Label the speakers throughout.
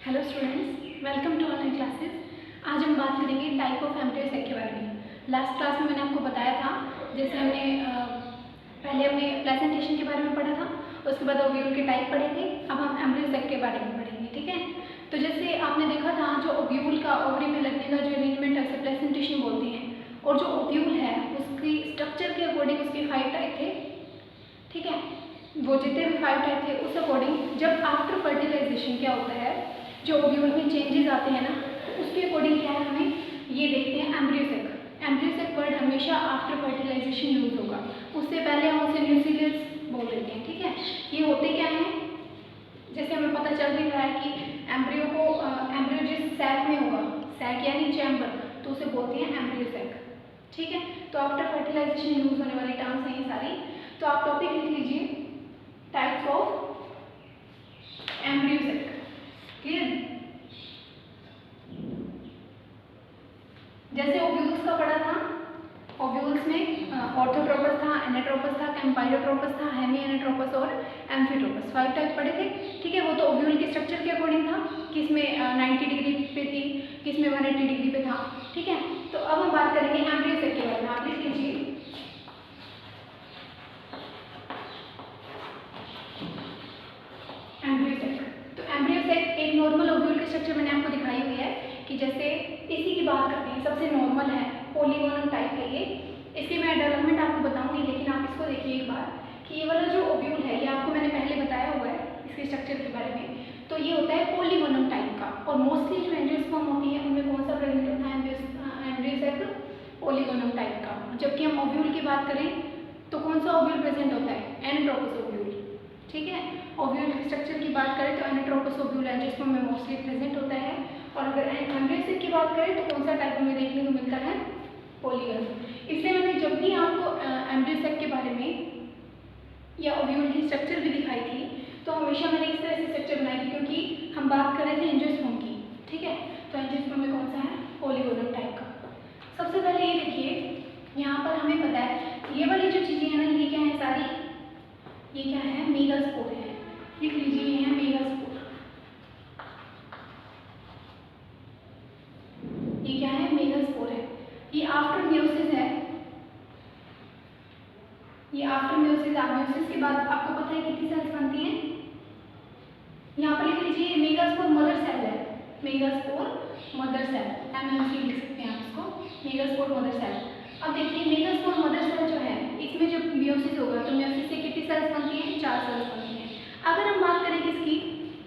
Speaker 1: Hello students, welcome to online classes. आज हम बात करेंगे टाइप ऑफ एम्ब्रियोसेक के बारे में। लास्ट क्लास में मैंने आपको बताया था, जैसे पहले हमने प्रेजेंटेशन के बारे में पढ़ा था, उसके बाद ओव्यूल के टाइप पढ़े थे। अब हम एम्ब्रियोसेक के बारे में पढ़ेंगे, ठीक है। तो जैसे आपने देखा था, जो ओव्यूल का ओवरी में लगने का जो अरेंजमेंट है उसे प्रेजेंटेशन बोलते हैं, और जो ओव्यूल है उसकी स्ट्रक्चर के अकॉर्डिंग उसके 5 टाइप थे, ठीक है। वो जितने भी 5 टाइप थे उस अकॉर्डिंग जब आफ्टर फर्टिलाइजेशन क्या होता है, जो ओव्यूल में चेंजेस आते हैं ना, तो उसके अकॉर्डिंग क्या है, हमें ये देखते हैं एम्ब्रियोसेक। एम्ब्रियोसेक वर्ड हमेशा आफ्टर फर्टिलाइजेशन यूज होगा, उससे पहले हम उसे न्यूक्लियस बोल देते हैं, ठीक है। ये होते क्या हैं, जैसे हमें पता चल भी रहा है कि एम्ब्रियो जिस सैक में होगा, सैक यानी चैम्बर, तो उसे बोलते हैं एम्ब्रियोसेक, ठीक है। तो आफ्टर फर्टिलाइजेशन यूज होने वाली टर्म्स हैं ये सारी। तो आप टॉपिक लिख लीजिए, टाइप्स ऑफ एम्ब्रियोसेक। क्लियर? जैसे ओव्यूल्स का पढ़ा था, ओव्यूल्स में ऑर्थोट्रोपस था, एनेट्रोपस था, कैम्पाइलोट्रोपस था, हेमी एनेट्रोपस और एम्फिट्रोपस, 5 टाइप पढ़े थे, ठीक है। वो तो ओव्यूल के स्ट्रक्चर के अकॉर्डिंग था, किसमें 90 डिग्री पे थी, किसमें 180 डिग्री पे था, ठीक है। तो अब हम बात करेंगे एम्ब्रियोसेक के बारे में। आप लिख लीजिए एम्ब्रियोसेक। तो एम्ब्रियोसेक एक नॉर्मल ओव्यूल के स्ट्रक्चर मैंने आपको दिखाई हुई है कि जैसे इसी की बात करते हैं, सबसे नॉर्मल है, पॉलीगोनल टाइप है ये। इसकी मैं डेवलपमेंट आपको बताऊंगी, लेकिन आप इसको देखिए एक बार कि ये वाला जो ओव्यूल है, ये आपको मैंने पहले बताया हुआ है इसके स्ट्रक्चर के बारे में। तो ये होता है पॉलीगोनल टाइप का, और मोस्टली जो एंजियोस्पर्म होती है उनमें कौन सा प्रेजेंट होता है, एम्ब्रियोसेक पॉलीगोनल टाइप का। जबकि हम ओव्यूल की बात करें तो कौन सा ओव्यूल प्रेजेंट होता है, एनेट्रोपस ओव्यूल, ठीक है। ओव्यूल के स्ट्रक्चर की बात करें तो एनेट्रोपस ओव्यूल एंजियोस्पर्म में मोस्टली प्रेजेंट होता है। और अगर एम्ब्रियोसेक की बात करें तो कौन सा टाइप हमें देखने को मिलता है, पॉलीगोनल। इसलिए मैंने जब भी आपको एम्ब्रियोसेक के बारे में या ओव्यूल की स्ट्रक्चर भी दिखाई थी, तो हमेशा मैंने इस तरह से स्ट्रक्चर बनाई थी, क्योंकि हम बात कर रहे थे एंजियोस्पर्म की, ठीक है। तो एंजियोस्पर्म में कौन सा है, पॉलीगोनल टाइप का। सबसे पहले ये देखिए, यहाँ पर हमें पता है ये वाली जो चीज़ें हैं ना, ये क्या है सारी, ये क्या है, मेगास्पोर है। लिख लीजिए, ये है मेगास्पोर। ये क्या है, मेगास्पोर है। ये आफ्टर मियोसिस है, ये आफ्टर मियोसिस। मियोसिस के बाद आपको पता है कितनी सेल्स बनती हैं, यहाँ पर लिख लीजिए मेगास्पोर मदर सेल है, मेगास्पोर मदर सेल, MMC लिख सकते हैं आप इसको, मेगास्पोर मदर सेल। अब देखिए मेगास्पोर मदर सेल जो है, इसमें जब मियोसिस होगा तो मियोसिस से कितनी सेल्स बनती हैं, 4 सेल्स बनती हैं। अगर हम बात करें किसकी,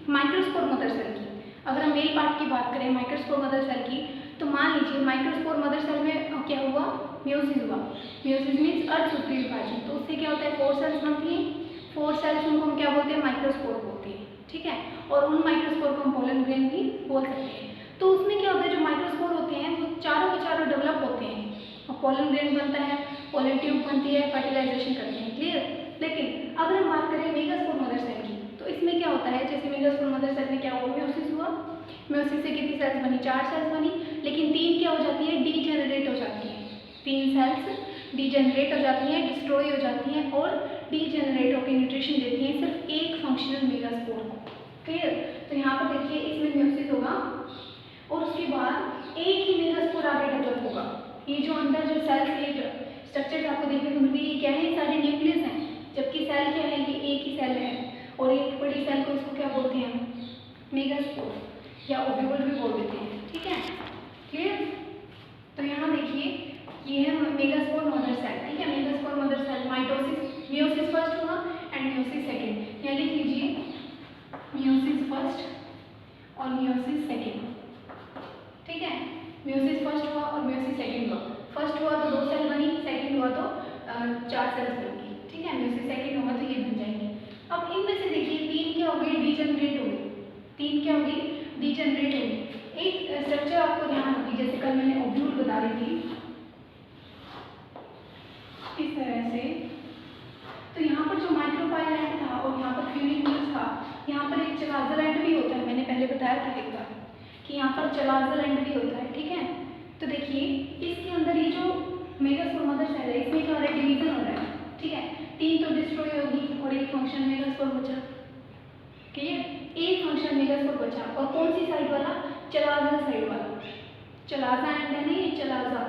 Speaker 1: माइक्रोस्पोर मदर सेल की, अगर हम मेल पार्ट की बात करें माइक्रोस्पोर मदर सेल की, तो मान लीजिए माइक्रोस्पोर मदर सेल में क्या हुआ, मियोसिस हुआ। मियोसिस मीन्स अर्धसूत्रीय विभाजन। तो उससे क्या होता है, 4 सेल्स बनती हैं। 4 सेल्स उनको हम क्या बोलते हैं, माइक्रोस्पोर बोलते हैं, ठीक है। और उन माइक्रोस्पोर को हम पोलन ग्रेन भी बोल सकते हैं। तो उसमें क्या होता है, जो माइक्रोस्पोर होते हैं वो चारों के चारों डेवलप होते हैं, और पोलन ग्रेन बनता है, पोलन ट्यूब बनती है, फर्टिलाइजेशन करते हैं, क्लियर। लेकिन अगर हम बात करें मेगास्पोर मदर सेल की, तो इसमें क्या होता है, जैसे मेगास्पोर मदर सेल में क्या हुआ, मियोसिस हुआ, मियोसिस से कितनी सेल्स बनी, 4 सेल्स बनी, लेकिन 3 क्या हो जाती है, डीजेनरेट हो जाती है। 3 सेल्स डीजेनरेट हो जाती हैं, डिस्ट्रॉय हो जाती हैं, और डीजेनरेट होकर न्यूट्रिशन देती हैं सिर्फ एक फंक्शनल मेगास्पोर को, क्लियर। तो यहाँ पर देखिए इसमें मियोसिस होगा, और उसके बाद एक ही मेगास्पोर आगे डेवलप होगा। ये जो अंदर जो सेल्स के स्ट्रक्चर आपको देखने को मिलती है, ये क्या है, ये सारे न्यूक्लियस हैं, जबकि सेल क्या है, ये एक ही सेल है, और एक बड़ी सेल को इसको क्या बोलते हैं, मेगास्पोर या ओव्यूल भी बोल देते हैं, ठीक है, क्लियर। तो यहाँ देखिए ये है मेगास्पोर मदर सेल, ठीक है। Megaspore mother cell mitosis, meiosis first हुआ एंड मियोसिस सेकंड। यहाँ लिख लीजिए मियोसिस फर्स्ट और मियोसिस सेकंड, ठीक है। मियोसिस फर्स्ट हुआ और मियोसिस सेकंड हुआ। फर्स्ट हुआ तो 2 सेल बनी, सेकंड हुआ तो 4 सेल्स बनेंगी, ठीक है। मियोसिस सेकंड हुआ तो ये बन जाएंगे। अब इनमें से देखिए 3 क्या हो गई, डीजेनरेट हो गई, 3 क्या हो गई, डीजेनरेट हो गई। एक स्ट्रक्चर आपको ध्यान रखिए, जैसे कल मैंने ओव्यूल बता रही थी इस तरह से, तो यहाँ पर जो माइक्रोपाइल एंड था और यहाँ पर फ्यूनिकुलस था, यहाँ पर एक चलाजल एंड भी होता है, मैंने पहले बताया था एक बार कि यहाँ पर चलाजल एंड भी होता है, ठीक है। तो देखिए इसके अंदर ये जो मेगास्पोर मदर सेल है, इसमें क्या हो रहा है, डिवीजन हो रहा है, ठीक है। 3 तो डिस्ट्रॉय होगी और एक फंक्शन मेगास्पोर बचा, क्लियर। एक फंक्शन मेगास्पोर बचा, और कौन सी सारी चलाज़ल साइड वाला, चलाज़ा एंड है ना ये चलाज़ा,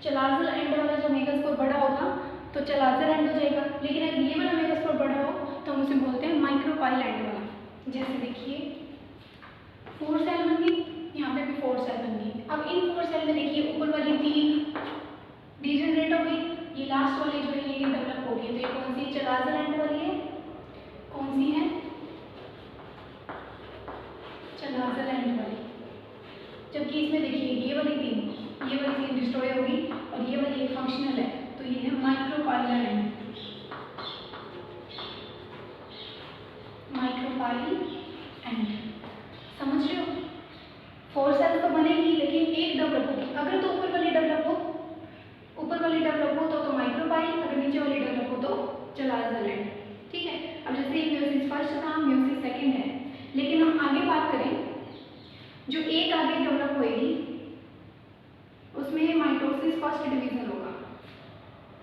Speaker 1: चलाज़ल एंड वाला जो मेगास्पोर बड़ा होगा तो चलाज़ल एंड हो जाएगा। लेकिन अगर ये वाला मेगास्पोर बड़ा हो तो हम उसे बोलते हैं माइक्रोपाइल एंड वाला। जैसे देखिए 4 सेल बन गई, यहाँ पे भी 4 सेल बन गई। अब इन 4 सेल में देखिए ऊपर वाली 3 डीजनरेट हो गई, ये लास्ट वाली जो है ये डेवलप हो गई। तो ये कौन सी चलाज़ल एंड वाली है, कौन सी है चलाज़ल एंड वाली। जबकि इसमें देखिए ये वाली 3 डिस्ट्रॉय होगी और ये वाली एक फंक्शनल है, तो ये है माइक्रोपाइलर एंड, माइक्रोपाइल एंड। समझ रहे हो? 4 सेल तो बनेगी लेकिन एक डेवलप होगी। अगर तो ऊपर वाली डेवलप हो तो माइक्रोपाइल, अगर नीचे वाली डेवलप हो तो चलाज़ल एंड। ठीक है। अब जैसे म्योसिस फर्स्ट था, म्योसिस सेकंड है, लेकिन हम आगे बात करें जो एक आगे डेवलप होएगी उसमें माइटोसिस फर्स्ट डिवीजन होगा।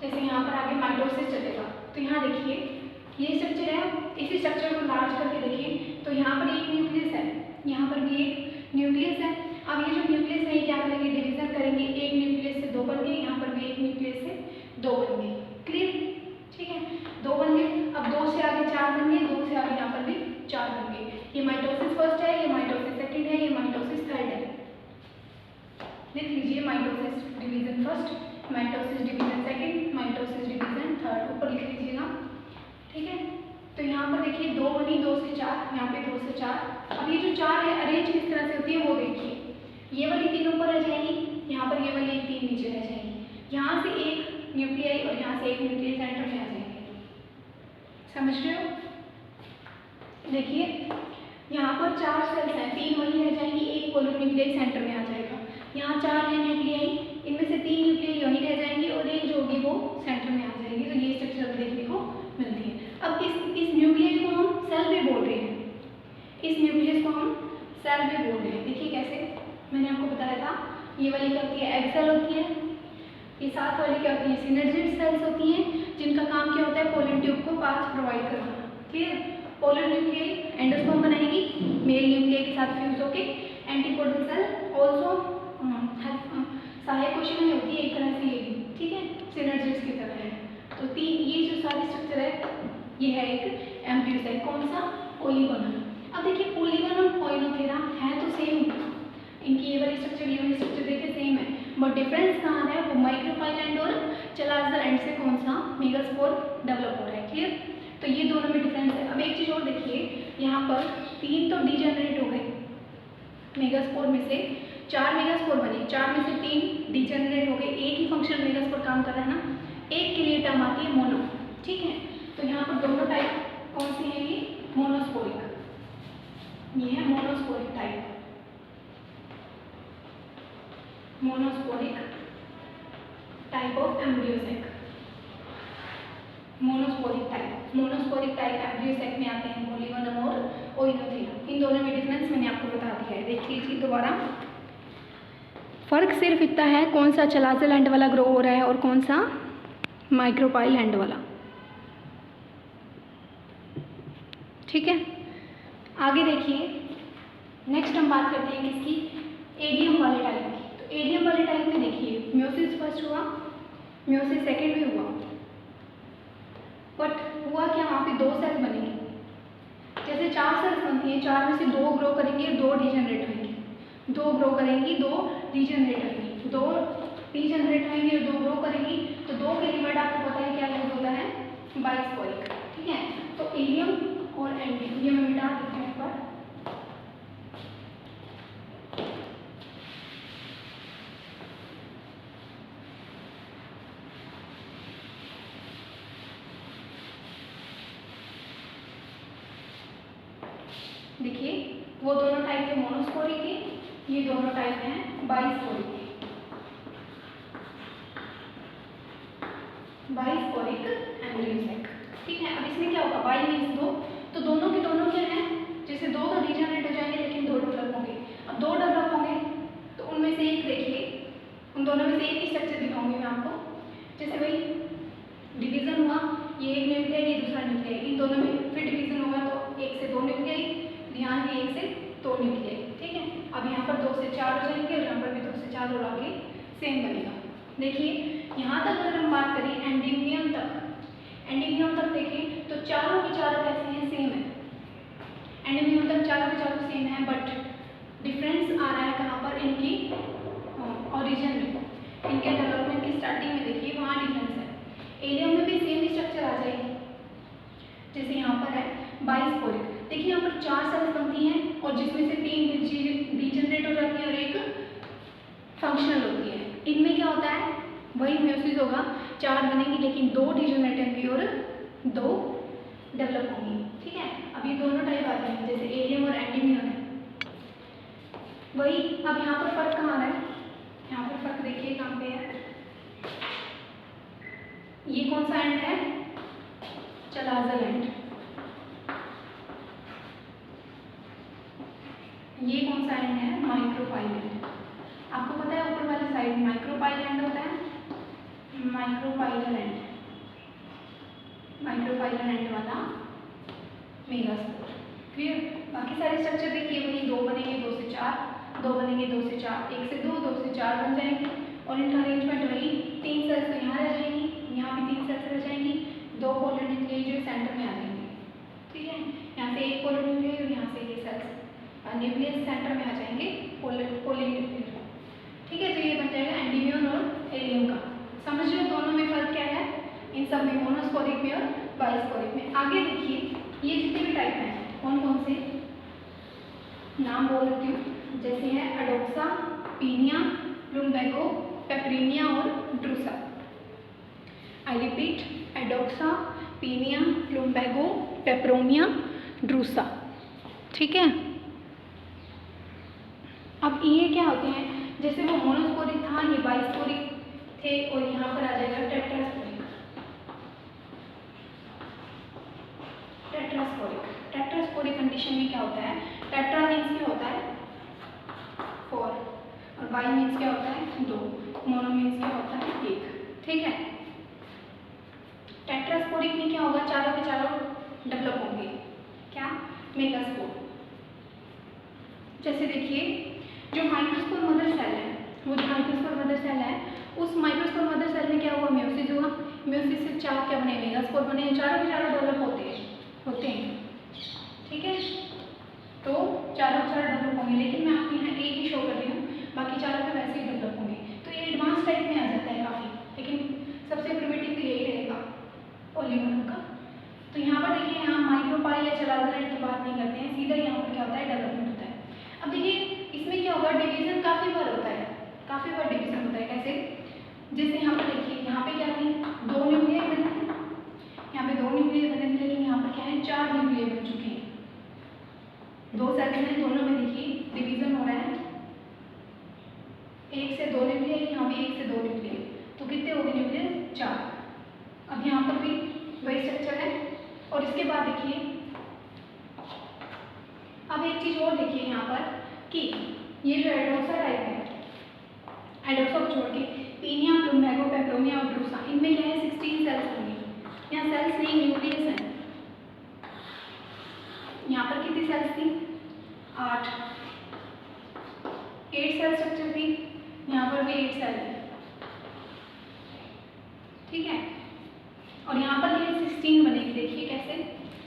Speaker 1: जैसे यहाँ पर आगे माइटोसिस चलेगा तो यहाँ देखिए ये स्ट्रक्चर है, इसी स्ट्रक्चर को लार्ज करके देखें तो यहाँ पर एक न्यूक्लियस है, यहाँ पर भी एक न्यूक्लियस है। अब ये जो न्यूक्लियस है ये क्या करेंगे, डिवीजन करेंगे, एक न्यूक्लियस से 2 बन गए, यहाँ पर भी एक न्यूक्लियस से 2 बन गए। क्लियर? ठीक है, 2 बन गए। अब 2 से आगे 4 बन गए, 2 से आगे यहाँ पर भी 4 बन गए। ये माइटोसिस फर्स्ट है, ये माइटोसिस सेकंड है, ये माइटोसिस थर्ड है। लिख लीजिए mitosis division first, mitosis division second, mitosis division third, ऊपर लिख लीजिएगा। ठीक है। तो यहाँ पर देखिए 2 बनी, 2 से 4, यहाँ पे 2 से 4। अब ये जो 4 है अरेंज किस तरह से होती है वो देखिए, ये वाली 3 ऊपर रह जाएगी, यहाँ पर ये वाली 3 नीचे रह जाएगी, यहाँ से एक न्यूक्लियाई और यहाँ से एक न्यूक्लियाई सेंटर में आ जाएंगे। समझ रहे हो? देखिए यहाँ पर 4 सेल्स हैं, 3 वहीं रह जाएंगी, एक पोलर न्यूक्लियाई सेंटर में आ जाएगा। यहाँ 4 है न्यूक्लियाई, इनमें से 3 न्यूक्लियाई वहीं रह जाएंगी और एक जो होगी वो सेंटर में आ जाएगी। तो ये स्ट्रक्चर देखने को मिलती है। अब इस न्यूक्लियस को हम सेल भी बोल रहे हैं, इस न्यूक्लियस को हम सेल भी बोल रहे हैं। देखिए कैसे, मैंने आपको बताया था ये वाली क्या होती है, एग सेल होती है, ये साथ वाली क्या होती है, सिनर्जिड सेल्स होती हैं, जिनका काम क्या होता है पोलर ट्यूब को पाथ प्रोवाइड करना। ठीक है। पोलर न्यूक्लियाई एंडोस्पर्म बनाएगी, मेल न्यूक्लियाई के साथ फ्यूज होके। एंटीपोडल सेल ऑल्सो सहायक कोशिकाएं होती है एक तरह से ये भी। ठीक है, सिनर्जिड्स की तरह है। तो 3 ये जो सारी स्ट्रक्चर है ये है एक एम्ब्रियो सेल, कौन सा, पोलीगोनल। अब देखिए पोलीगोनल पोइनोथेरा है तो सेम, इनकी ये वाली स्ट्रक्चर देखिए सेम है, बट डिफरेंस कहाँ है, वो माइक्रोपाइल एंड और चलाज़ल एंड से कौन सा मेगास्पोर डेवलप हो रहा है। क्लियर? तो ये दोनों में डिफरेंस है। अब एक चीज़ और देखिए, यहाँ पर 3 तो डीजनरेट हो गए, मेगास्पोर में से 4 मेगास्पोर बने, 4 में से 3 डीजनरेट हो गए, एक ही फंक्शन मेगास्पोर काम कर रहा है ना, एक के लिए टर्म आती है मोनो। ठीक है। तो यहाँ पर दोनों टाइप कौन सी है, ये मोनोस्पोरिक, ये है monosporic type, monosporic type of embryo sac, monosporic type embryo sac में आते हैं पोलीगोनल और ओइनोथेरा। इन दोनों में डिफरेंस मैंने आपको बता दिया है, देख लीजिए दोबारा। फर्क सिर्फ इतना है कौन सा चलाज़ल एंड वाला ग्रो हो रहा है और कौन सा माइक्रोपाइल एंड वाला। ठीक है। आगे देखिए, नेक्स्ट हम बात करते हैं किसकी, एडियम वाले टाइप की। तो एडियम वाले टाइप में देखिए म्योसिस फर्स्ट हुआ, म्योसिस सेकंड भी हुआ, बट हुआ क्या, वहाँ पे 2 सेल बनेंगे। जैसे 4 सेल्स बनती हैं, 4 में से 2 ग्रो करेंगे और 2 डीजनरेट होंगे, 2 ग्रो करेंगी, 2 डीजनरेट होंगी, 2 डीजनरेट होंगी और 2 ग्रो करेंगी। तो 2 के लिए वर्ड आपको पता है क्या यूज होता है, बाइस्पोरिक। ठीक है। तो एडियम और एंडियम, ये मैं मिटा देती हूँ एक बार। देखिए वो दोनों टाइप है मोनोस्पोरिक के, ये दोनों टाइप हैं बाइस्पोरिक के, बाइस्पोरिक एम्ब्रियोसेक। ठीक है। अब इसमें क्या होगा, बाई मीन्स 2, तो दोनों के दोनों क्या है, जैसे 2 तो डीजनरेट हो जाएंगे लेकिन 2 डेवलप होंगे। अब 2 डेवलप होंगे तो उनमें से एक देखिए, उन दोनों में से एक ही स्ट्रक्चर दिखाऊंगी मैं आपको। जैसे भाई डिवीजन हुआ, ये एक न्यूक्लियाई, ये दूसरा न्यूक्लियाई, इन दोनों में फिर डिवीजन होगा तो 1 से 2 न्यूक्लियाई, ध्यान है 1 से 2 न्यूक्लियाई। ठीक है। अब यहाँ पर 2 से चारों आगे सेम बनेगा। देखिए यहाँ तक अगर हम बात करें एंडीमियम तक देखें तो चारों के चारों कैसे हैं, सेम है। एंडीमियम तक चारों के चारों सेम है, बट डिफरेंस आ रहा है कहाँ पर, इनकी ओरिजिन में, इनके डेवलपमेंट की स्टार्टिंग में देखिए वहाँ डिफरेंस है। एलियम में भी सेम स्ट्रक्चर आ जाएगी, जैसे यहाँ पर है बाइस्पोरिक। देखिए यहाँ पर 4 सेल्स बनती हैं और जिसमें से 3 डीजनरेट हो जाती है और एक फंक्शनल होती है। इनमें क्या होता है, वही म्यूसिस होगा, 4 बनेंगी लेकिन 2 डीजनरेट होंगी और 2 डेवलप होंगी। ठीक है, अब ये दोनों टाइप आ जाएंगे जैसे एलियम और एंडीमियम है वही। अब यहाँ पर फर्क कहाँ आ रहा है, यहाँ पर फर्क देखिए कहाँ पे है, ये कौन सा एंड है, चलाजल एंड। ये कौन सा एंड है, माइक्रोपाइल एंड। आपको पता है ऊपर वाली साइड माइक्रोपाइल एंड होता है, माइक्रोपाइलर एंड वाला मेगास्पोर। क्लियर। बाकी सारे स्ट्रक्चर देखिए वही, 2 बनेंगे 2 से 4, 2 बनेंगे 2 से 4, 1 से 2, 2 से 4 बन जाएंगे और इनका अरेंजमेंट वही, 3 सेल्स तो यहाँ रह जाएंगी, यहाँ भी 3 सेल्स रह जाएंगी, 2 पोलर न्यूक्लियस जो सेंटर में आ जाएंगे। ठीक है, यहाँ से एक पोलर न्यूक्लियस और यहाँ से ये सेल्स न्यूक्लियस सेंटर में आ जाएंगे, पोलीन्यूक्लियर। ठीक है, तो ये बन जाएगा एंडीमियम और एलियम का। समझ लो दोनों में फर्क क्या है, इन सब में, मोनोस्पोरिक में और बाइस्पोरिक में। आगे देखिए ये जितने भी टाइप हैं कौन कौन से नाम बोल रही हूँ, जैसे है अडोक्सा, पीनिया, प्लूम्बैगो, पेपरिनिया और ड्रूसा। I repeat, एडोक्सा, पीनिया, प्लूम्बैगो, पेपरोनिया, ड्रूसा। ठीक है, अब ये क्या होते हैं, जैसे वो मोनोस्पोरिक था, ये बाइस्पोरिक थे और यहाँ पर आ जाएगा टेट्रास्पोरिक। टेट्रास्पोरिक कंडीशन में क्या होता है, टेट्रा मीन्स क्या होता है 4 और बाई मीन्स क्या होता है 2, मोनो मीन्स क्या होता है 1। ठीक है, टेट्रास्पोरिक में क्या होगा, चारों के चारों डेवलप होंगे, क्या, मेगास्पोर। जैसे देखिए जो माइक्रोस्पोर मदर सेल है, वो जो माइक्रोस्पोर मदर सेल है, उस माइक्रोस्पोर मदर सेल में क्या हुआ, म्यूसिस हुआ, म्यूसिस से 4 क्या बने, मेगास्पोर बने, चारों के चारों डेवलप होते हैं। ठीक है, तो चारों डेवलप होंगे, लेकिन मैं आपको यहाँ एक ही शो कर रही हूँ, बाकी चारों पे वैसे ही डेवलप होंगे। तो ये एडवांस टाइप में आ जाता है काफ़ी, लेकिन सबसे प्रिमिटिव तो यही रहेगा पॉलीमर का। तो यहाँ पर देखिए, यहाँ माइक्रोपाइल या चलाजल की बात नहीं करते हैं, सीधा यहाँ पर क्या होता है, डेवलपमेंट होता है। अब देखिए इसमें क्या होगा, डिवीजन काफ़ी बार होता है, काफ़ी बार डिवीजन होता है। कैसे, जैसे यहाँ पर देखिए, यहाँ पे क्या थे, 2 न्यूक्लियस बने थे, यहाँ पे 2 न्यूक्लियस बने थे, लेकिन यहाँ पर क्या है, 4 न्यूक्लियस बन चुके हैं। 2 सेल्स हैं, दोनों में देखिए डिवीजन हो रहा है, 1 से 2 न्यूक्लियस, यहाँ भी 1 से 2 न्यूक्लियस, तो कितने हो गए न्यूक्लियस, 4। अब यहाँ पर भी वही स्ट्रक्चर है। और इसके बाद देखिए, अब एक चीज़ और देखिए यहाँ पर कि ये जो एडोक्सा टाइप है, एडोक्सा को छोड़ के पीनिया, प्लूम्बैगो, पेपरोनिया और ड्रूसा, इनमें क्या है, 16 सेल्स होंगे। यहाँ सेल्स नहीं, न्यूक्लियस हैं। यहाँ पर कितनी सेल्स थी, 8 सेल स्ट्रक्चर थी, यहाँ पर भी 8 सेल है। ठीक है, और यहाँ पर ये 16 बनेगी, देखिए कैसे,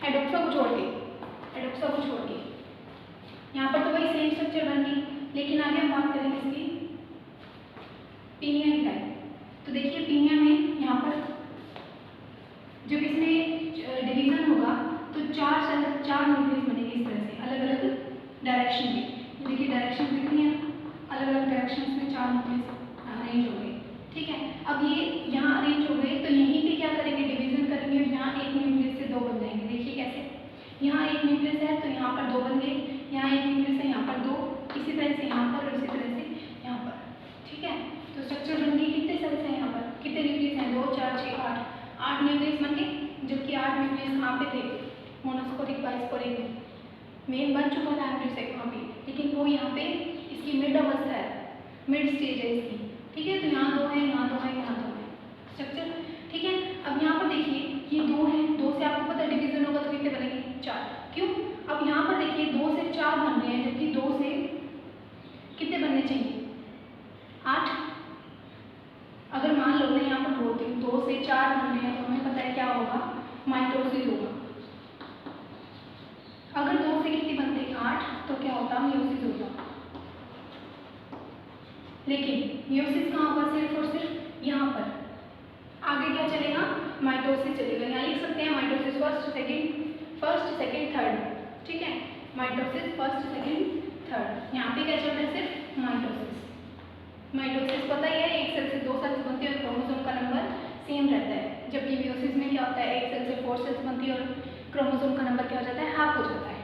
Speaker 1: एडोक्सा को छोड़ के, यहाँ पर तो वही सेम स्ट्रक्चर बन गई, लेकिन आगे हम बात करेंगे इसकी पीनिया की टाइप। तो देखिए पीनिया में यहाँ पर जब इसमें डिवीजन होगा तो 4 न्यूक्लियस बनेंगे इस तरह से, अलग अलग डायरेक्शन में। ये देखिए डायरेक्शन दिख रही है, अलग अलग डायरेक्शन में 4 न्यूक्लियस अरेंज हो गए। ठीक है, अब ये यहाँ अरेंज हो गए, तो यहीं पे क्या करेंगे, डिवीजन करेंगे और यहाँ एक न्यूक्लियस से 2 बन जाएंगे। देखिए कैसे, यहाँ एक न्यूक्लियस है तो यहाँ पर 2 बन गए, यहाँ एक न्यूक्लियस है, यहाँ पर 2, इसी तरह से यहाँ पर और इसी तरह से यहाँ पर। ठीक है, तो स्ट्रक्चर बन गई, कितने सेल्स हैं यहाँ पर, कितने न्यूक्लियस हैं, 2 4 6 8 न्यूक्लियस बन गए, जबकि 8 न्यूक्लियस कहाँ पे थे, मोनोस्पोरिक बाइस्पोरिक में मेन बन चुका था एम्ब्रियोसाइट वहाँ पे, लेकिन वो यहाँ पे इसकी मिड अवस्था है, मिड स्टेज है इसकी। ठीक है, तो यहाँ 2 है, यहाँ 2 है, यहाँ 2 है स्ट्रक्चर। ठीक है, अब यहाँ पर देखिए ये 2 है, 2 से आपको पता है डिवीजन होगा तो कितने बनेंगे, 4। क्यों, अब यहाँ पर देखिए 2 से 4 बन रहे हैं, जबकि 2 से कितने बनने चाहिए, 8। लेकिन मियोसिस कहाँ पर, सिर्फ और सिर्फ यहाँ पर। आगे क्या चलेगा, माइटोसिस चलेगा। यहाँ लिख सकते हैं माइटोसिस फर्स्ट सेकेंड थर्ड, ठीक है, माइटोसिस फर्स्ट सेकेंड थर्ड। यहाँ पे क्या चल रहा है, सिर्फ माइटोसिस पता ही है, एक सेल से 2 सेल्स बनती है और क्रोमोसोम का नंबर सेम रहता है। जबकि मियोसिस में क्या होता है, एक सेल से 4 सेल्स बनती है और क्रोमोसोम का नंबर क्या हो जाता है, हाफ हो जाता है,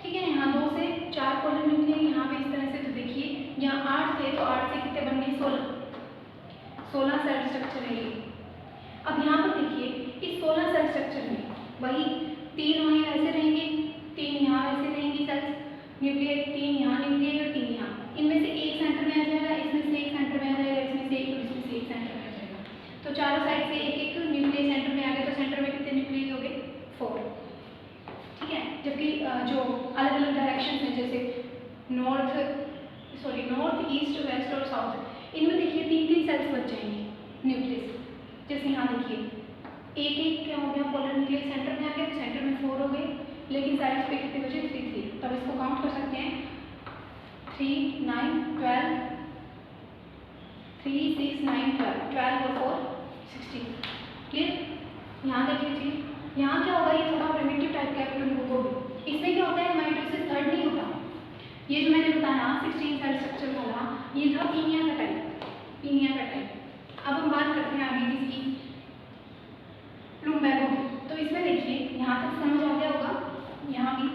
Speaker 1: ठीक है। यहाँ 2 से 4 पोलर न्यूक्लियस, यहाँ पे इस तरह से। तो देखिए यहाँ 8 थे, तो 8 से कितने बन गए, 16 सेल स्ट्रक्चर है ये। अब यहाँ पर देखिए इस 16 सेल स्ट्रक्चर में वही 3 वहीं वैसे रहेंगे, 3 यहाँ वैसे रहेंगी सेल्स न्यूक्लियर, 3 यहाँ न्यूक्लियर और 3 यहाँ। इनमें से एक सेंटर में आ जाएगा, इसमें से एक सेंटर में आ जाएगा, इसमें से एक और इसमें से एक सेंटर में आ जाएगा। तो चारों साइड से एक एक न्यूक्लियर सेंटर में आ गया, तो सेंटर में कितने न्यूक्लियर हो गए, 4, ठीक है। जबकि जो अलग अलग डायरेक्शन हैं, जैसे नॉर्थ ईस्ट वेस्ट और साउथ, इनमें देखिए 3-3 सेल्स बच जाएंगे न्यूक्लियस। जैसे यहाँ देखिए एक एक क्या हो गया, पोलर न्यूक्लियस सेंटर में आ गया, तो सेंटर में 4 हो गए, लेकिन साइड्स पे कितने बचे, 3। तब इसको काउंट कर सकते हैं, 3, 9, 12, 3, 6, 9, 12 और 4, 16, क्लियर। यहाँ देख लीजिए, यहाँ क्या होगा, ये थोड़ा प्रिमिटिव टाइप का है, इसमें क्या होता है, माइटोसिस थर्ड नहीं होता। ये जो मैंने बताया 16 सेल स्ट्रक्चर वाला, ये था पीनिया का टाइप। अब हम बात करते हैं आगे किसकी, लुम्बैगो की। तो इसमें देखिए यहाँ तक समझ आ गया होगा, यहाँ भी।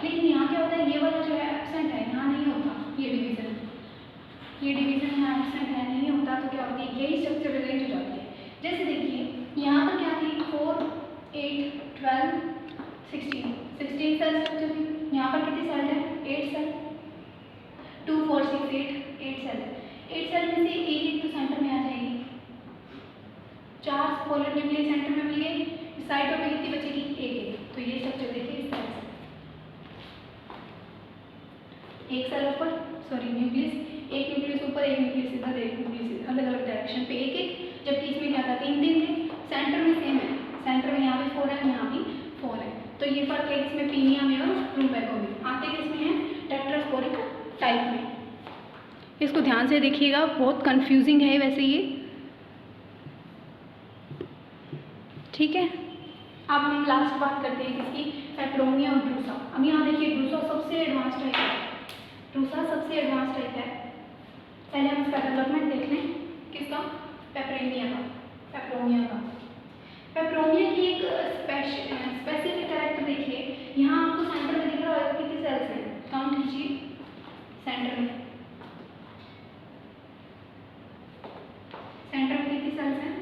Speaker 1: लेकिन यहाँ क्या होता है, ये वाला जो है एब्सेंट है, यहाँ नहीं होता ये डिवीजन यहाँ एब्सेंट है, नहीं होता। तो क्या होती है, यही स्ट्रक्चर अरेंज हो जाती है। जैसे देखिए यहाँ पर क्या थी, 4, 8, 12, 16 सेल स्ट्रक्चर थी। यहाँ पर कितनी सेल है, 8 सेल, 2, 4, 6, 8 सेल है। 8 सेल में से एक तो सेंटर में आ जाएगी, 4 पोलर न्यूक्लियस सेंटर में मिल गए, साइडों पे कितनी बचेगी, एक। तो ये स्ट्रक्चर देखिए इस तरह से, एक सेल ऊपर, न्यूक्लियस, एक न्यूक्लियस ऊपर, एक न्यूक्लियस इधर, एक न्यूक्लियस इधर, अलग अलग डायरेक्शन पे एक। जबकि इसमें क्या था, 3 थे, सेंटर में सेम है, सेंटर में यहाँ भी 4 है, यहाँ भी 4 है। तो ये फर्क है इसमें पीनिया में और लुम्बैगो में। आते किसमें है, टेट्रास्पोरिक टाइप में। इसको ध्यान से देखिएगा, बहुत कंफ्यूजिंग है वैसे ये, ठीक है। अब हम लास्ट बात करते हैं किसकी, पेपरोनिया और ड्रूसा। अब यहाँ देखिए ड्रूसा सबसे एडवांस टाइप है, पहले हम इसका डेवलपमेंट देख लें, किसका, पेपरोनिया का। पेपरोनिया की एक स्पेसिफिक कैरेक्टर देखिए, यहाँ आपको सेंटर में दिख रहा होगा कितनी सेल्स हैं, काउंट कीजिए सेंटर में कितनी सेल्स हैं।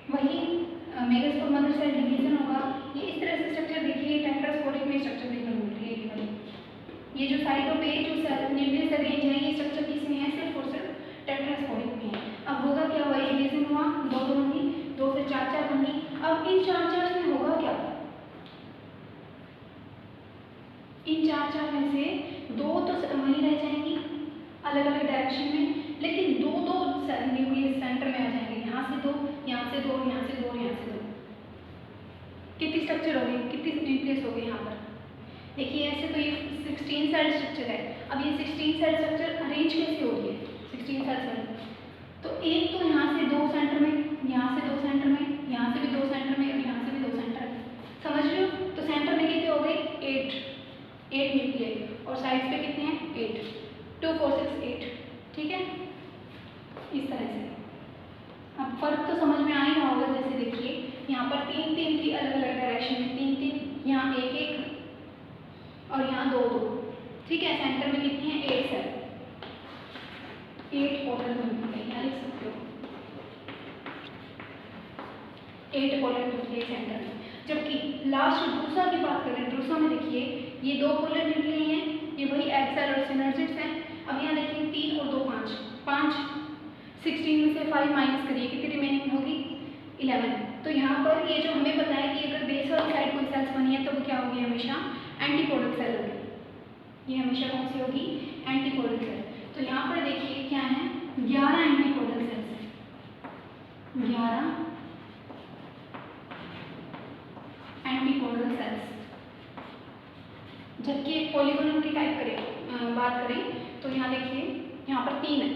Speaker 1: वही मेगास्पोर मदर सेल डिवीजन होगा। ये इस तरह से स्ट्रक्चर देखिए, टेट्रास्पोरिक में स्ट्रक्चर देखने को मिल रही है। ये जो साइडों पे जो न्यूक्लियस अरेंज है, ये स्ट्रक्चर किस में है, सिर्फ और सिर्फ टेट्रास्पोरिक में है। अब होगा क्या, हुआ ये डिवीजन हुआ, 2 होंगी, 2 से 4 बनी। अब इन 4 में होगा क्या, इन 4 में से 2 तो वहीं रह जाएंगी अलग अलग डायरेक्शन में, लेकिन 2 न्यूक्लियस सेंटर में आ जाएंगे, यहाँ से 2, यहाँ से 2, यहाँ से 2, यहाँ से 2। कितनी स्ट्रक्चर हो गई, कितनी न्यूक्लियस हो गई यहाँ पर, देखिए ऐसे। तो ये 16 सेल स्ट्रक्चर है। अब ये 16 सेल स्ट्रक्चर अरेंज कैसे हो रही है, 16 सेल तो एक तो यहाँ से 2 सेंटर में, यहाँ से 2 सेंटर में, यहाँ से भी 2 सेंटर में और यहाँ से भी 2 सेंटर में, समझ रहे हो। तो सेंटर में कितने हो गए, 8 न्यूक्लियर, और साइड्स पे कितने हैं, 8, 2, 4, 6, 8, ठीक है, इस तरह से। अब फर्क तो समझ में आ ही रहा होगा। जैसे देखिए यहाँ पर 3 थी अलग अलग डायरेक्शन में, 3, यहाँ 1 और यहाँ 2, ठीक है। सेंटर में कितनी है, 8 सेल, 8 पोलर न्यूक्लियस, यहाँ लिख सकते हो 8 पोलर न्यूक्लियस सेंटर में। जबकि लास्ट ड्रूसा की बात करें, ड्रूसा में देखिए ये 2 पोलर न्यूक्लियस हैं, ये वही एक्सेल और सिनर्जिड्स हैं। अब यहाँ देखिए 3 और 2, 5, 16 में से 5 माइनस करिए, कितनी रिमेनिंग होगी, 11। तो यहाँ पर ये जो हमें बताया कि अगर बेस वाली साइड कोई सेल्स बनी है तो वो क्या होगी, हमेशा एंटीपोडल सेल होगी। ये हमेशा कौन सी होगी, एंटीपोडल सेल। तो यहाँ पर देखिए क्या है, 11 एंटीपोडल सेल्स हैं, 11 एंटीपोडल सेल्स। जबकि एक पॉलीगोनल की टाइप करें बात करें तो यहाँ देखिए यहाँ पर 3 है,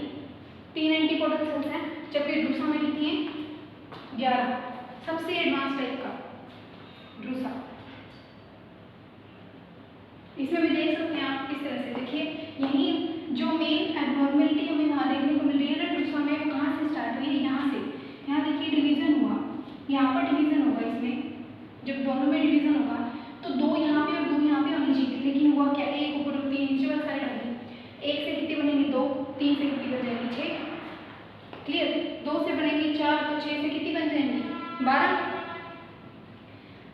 Speaker 1: 3 एंटीपोडल सेल्स हैं, जबकि ड्रूसा में कितनी है 11। सबसे एडवांस टाइप का ड्रूसा। इसमें भी देख सकते हैं आप किस तरह से, देखिए यही जो मेन एबनॉर्मेलिटी हमें वहाँ देखने को मिल रही है ना ड्रूसा में, वो कहाँ से स्टार्ट हुई है, यहाँ से। यहाँ देखिए डिवीजन हुआ, यहाँ पर डिवीजन होगा, इसमें जब दोनों में डिवीजन होगा तो 2 यहाँ पे और 2 यहाँ पे होनी चाहिए, लेकिन हुआ क्या, एक ऊपर और 3 नीचे वाली साइड होगी। 1 से कितनी बनेगी 2, 3 से कितनी बन जाएगी 6, क्लियर। 2 से बनेगी 4, तो 6 से कितनी बन जाएंगी 12।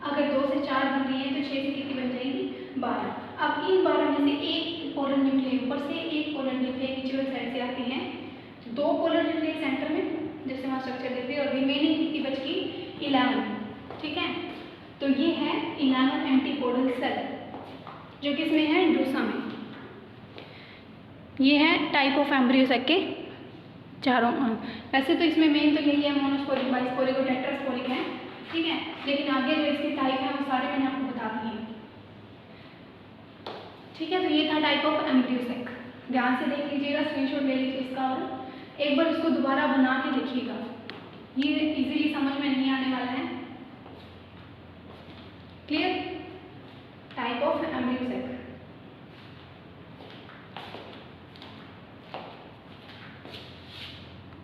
Speaker 1: अगर 2 से 4 बन रही है तो 6 से कितनी बन जाएगी 12। अब इन 12 में से एक पोलर न्यूक्लियस ऊपर से, एक पोलर न्यूक्लियस नीचे वाली साइड से आती हैं। 2 पोलर न्यूक्लियस सेंटर में, जैसे वहाँ स्ट्रक्चर देखते हैं, और रिमेनिंग कितनी बच गई 11, ठीक है। तो ये है 11 एंटीपोडल सेल जो किसमें है ड्रूसा में। ये है टाइप ऑफ एम्ब्रियोसेक के चारों। वैसे तो इसमें मेन तो यही है, मोनोस्पोरिक, बाइस्पोरिक और टेट्रास्पोरिक है, ठीक है, लेकिन आगे जो इसके टाइप है वो सारे मैंने आपको बता दिए हैं, ठीक है। तो ये था टाइप ऑफ एम्ब्रियोसेक, ध्यान से देख लीजिएगा, स्क्रीनशॉट ले लीजिए इसका और एक बार इसको दोबारा बना के देखिएगा।